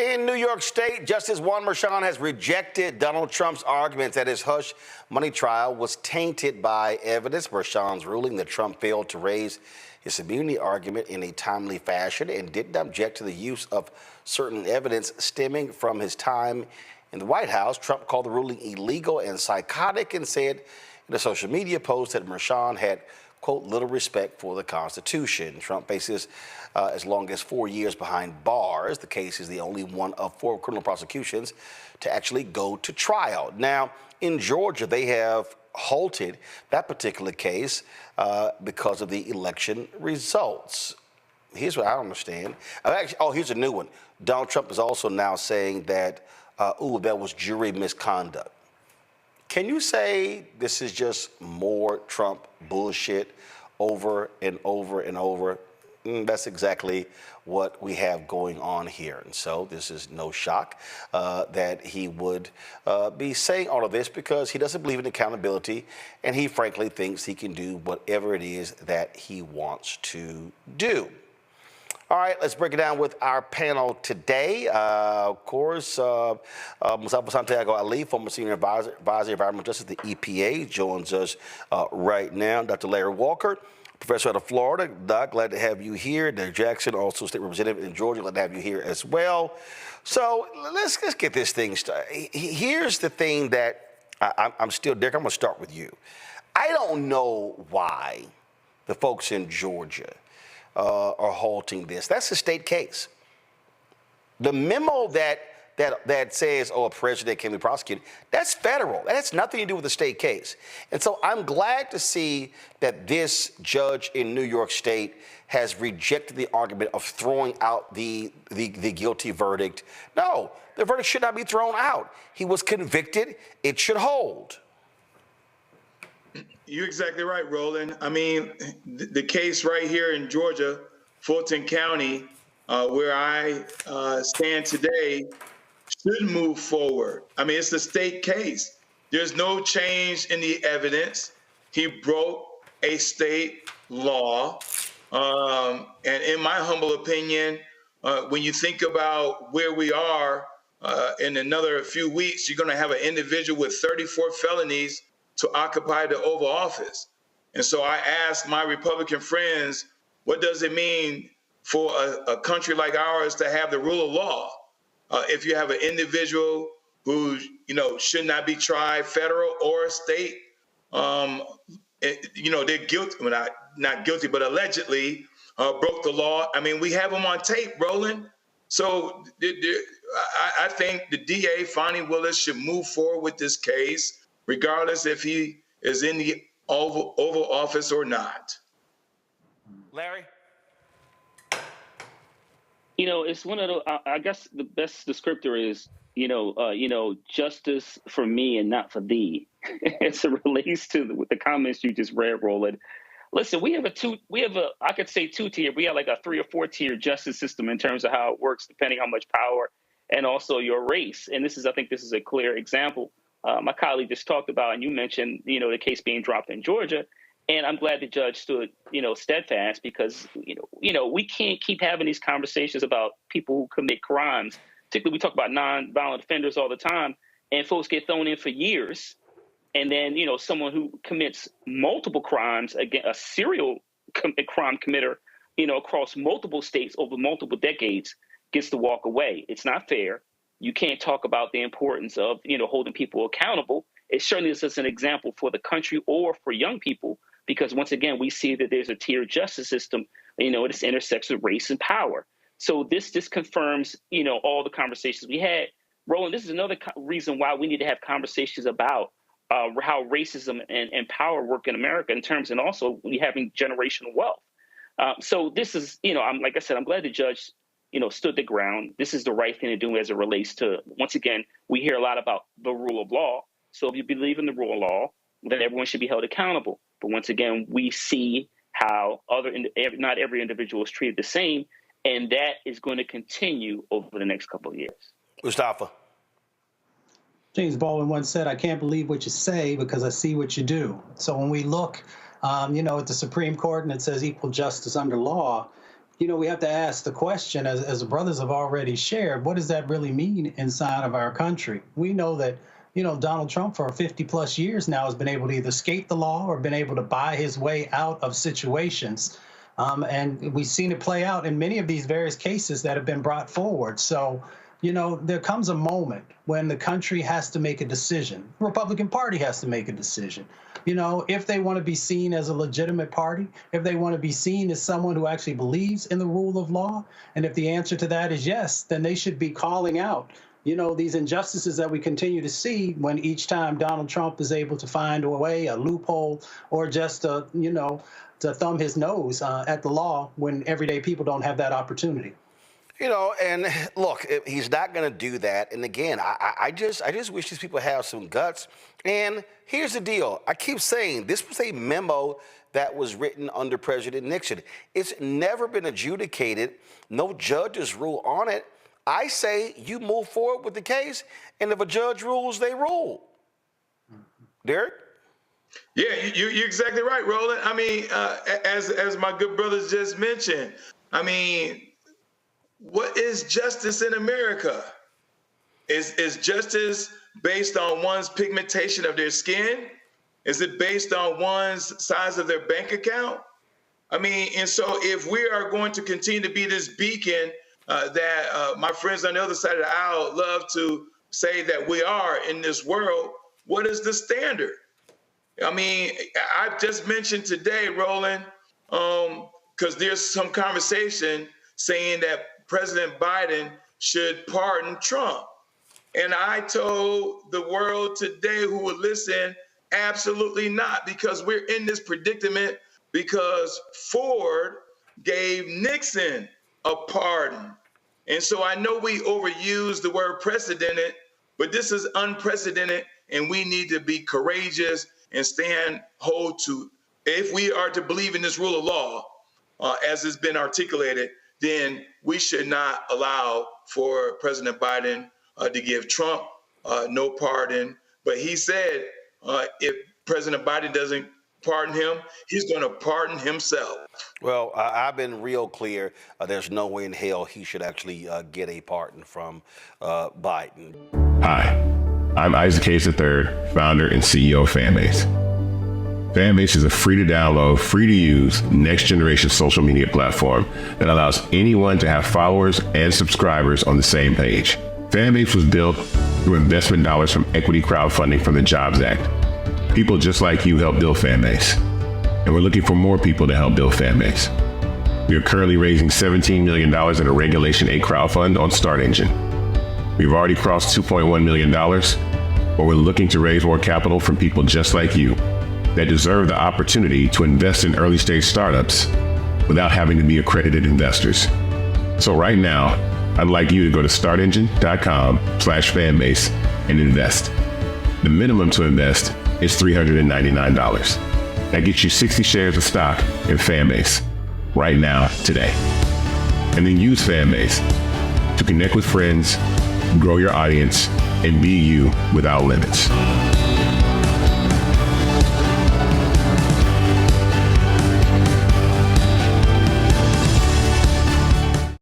In New York State, Justice Juan Merchan has rejected Donald Trump's argument that his hush money trial was tainted by evidence. Merchan's ruling that Trump failed to raise his immunity argument in a timely fashion and didn't object to the use of certain evidence stemming from his time in the White House. Trump called the ruling illegal and psychotic and said in a social media post that Merchan had, quote, little respect for the Constitution. Trump faces as long as 4 years behind bars. The case is the only one of 4 criminal prosecutions to actually go to trial. Now, in Georgia, they have halted that particular case because of the election results. Here's what I don't understand. Here's a new one. Donald Trump is also now saying that, that was jury misconduct. Can you say this is just more Trump bullshit over and over and over? That's exactly what we have going on here. And so this is no shock that he would be saying all of this because he doesn't believe in accountability and he frankly thinks he can do whatever it is that he wants to do. All right, let's break it down with our panel today. Of course, Mustafa Santiago Ali, former Senior Advisor, Environmental Justice at the EPA, joins us right now. Dr. Larry Walker, Professor out of Florida. Doc, glad to have you here. Derek Jackson, also State Representative in Georgia, glad to have you here as well. So let's get this thing started. Here's the thing that I'm still, Derek, I'm going to start with you. I don't know why the folks in Georgia are halting this. That's a state case. The memo that says, a president can be prosecuted, that's federal. That has nothing to do with the state case. And so I'm glad to see that this judge in New York State has rejected the argument of throwing out the guilty verdict. No, the verdict should not be thrown out. He was convicted. It should hold. You're exactly right, Roland. I mean, the case right here in Georgia, Fulton County, where I stand today, should move forward. I mean, it's a state case. There's no change in the evidence. He broke a state law. And in my humble opinion, when you think about where we are in another few weeks, you're going to have an individual with 34 felonies to occupy the Oval Office. And so I asked my Republican friends, what does it mean for a country like ours to have the rule of law? If you have an individual who, should not be tried federal or state, they're guilty, well, not guilty, but allegedly broke the law. I mean, we have them on tape, Roland. So I think the DA, Fonnie Willis, should move forward with this case, regardless if he is in the Oval Office or not. Larry? It's one of the, I guess the best descriptor is, justice for me and not for thee. As it relates to the comments you just read, Roland. Listen, we have I could say 2-tier. We have like a 3 or 4-tier justice system in terms of how it works, depending how much power and also your race. And I think this is a clear example. My colleague just talked about, and you mentioned, the case being dropped in Georgia. And I'm glad the judge stood, steadfast because, we can't keep having these conversations about people who commit crimes. Particularly, we talk about nonviolent offenders all the time, and folks get thrown in for years. And then, someone who commits multiple crimes, again, a serial crime committer, across multiple states over multiple decades gets to walk away. It's not fair. You can't talk about the importance of, holding people accountable. It certainly is just an example for the country or for young people, because once again, we see that there's a tiered justice system, this intersects with race and power. So this confirms, all the conversations we had. Roland, this is another reason why we need to have conversations about how racism and power work in America in terms, and also we having generational wealth. So this is, like I said, I'm glad the judge stood the ground. This is the right thing to do as it relates to, once again, we hear a lot about the rule of law. So if you believe in the rule of law, then everyone should be held accountable. But once again, we see how not every individual is treated the same, and that is going to continue over the next couple of years. Mustafa. James Baldwin once said, I can't believe what you say because I see what you do. So when we look, at the Supreme Court and it says equal justice under law, we have to ask the question, as the brothers have already shared, what does that really mean inside of our country? We know that, Donald Trump for 50 plus years now has been able to either escape the law or been able to buy his way out of situations. And we've seen it play out in many of these various cases that have been brought forward. So, there comes a moment when the country has to make a decision. The Republican Party has to make a decision. If they want to be seen as a legitimate party, if they want to be seen as someone who actually believes in the rule of law, and if the answer to that is yes, then they should be calling out, these injustices that we continue to see when each time Donald Trump is able to find a way, a loophole, or just, to thumb his nose at the law when everyday people don't have that opportunity. And look, he's not going to do that. And again, I just wish these people have some guts. And here's the deal. I keep saying this was a memo that was written under President Nixon. It's never been adjudicated. No judges rule on it. I say you move forward with the case, and if a judge rules, they rule. Derek? Yeah, you're exactly right, Roland. I mean, as my good brothers just mentioned, I mean, what is justice in America? Is justice based on one's pigmentation of their skin? Is it based on one's size of their bank account? I mean, and so if we are going to continue to be this beacon that my friends on the other side of the aisle love to say that we are in this world, what is the standard? I mean, I've just mentioned today, Roland, because there's some conversation saying that President Biden should pardon Trump. And I told the world today who would listen, absolutely not, because we're in this predicament because Ford gave Nixon a pardon. And so I know we overuse the word precedented, but this is unprecedented, and we need to be courageous and hold to, if we are to believe in this rule of law, as has been articulated, then we should not allow for President Biden to give Trump no pardon. But he said if President Biden doesn't pardon him, he's going to pardon himself. Well, I've been real clear. There's no way in hell he should actually get a pardon from Biden. Hi, I'm Isaac Hayes III, founder and CEO of Fanbase. Fanbase is a free to download, free to use, next generation social media platform that allows anyone to have followers and subscribers on the same page. Fanbase was built through investment dollars from equity crowdfunding from the Jobs Act. People just like you help build Fanbase, and we're looking for more people to help build Fanbase. We are currently raising $17 million in a Regulation 8 crowdfund on Start Engine. We've already crossed $2.1 million, but we're looking to raise more capital from people just like you that deserve the opportunity to invest in early stage startups without having to be accredited investors. So right now, I'd like you to go to startengine.com/fanbase and invest. The minimum to invest is $399. That gets you 60 shares of stock in Fanbase right now, today. And then use Fanbase to connect with friends, grow your audience, and be you without limits.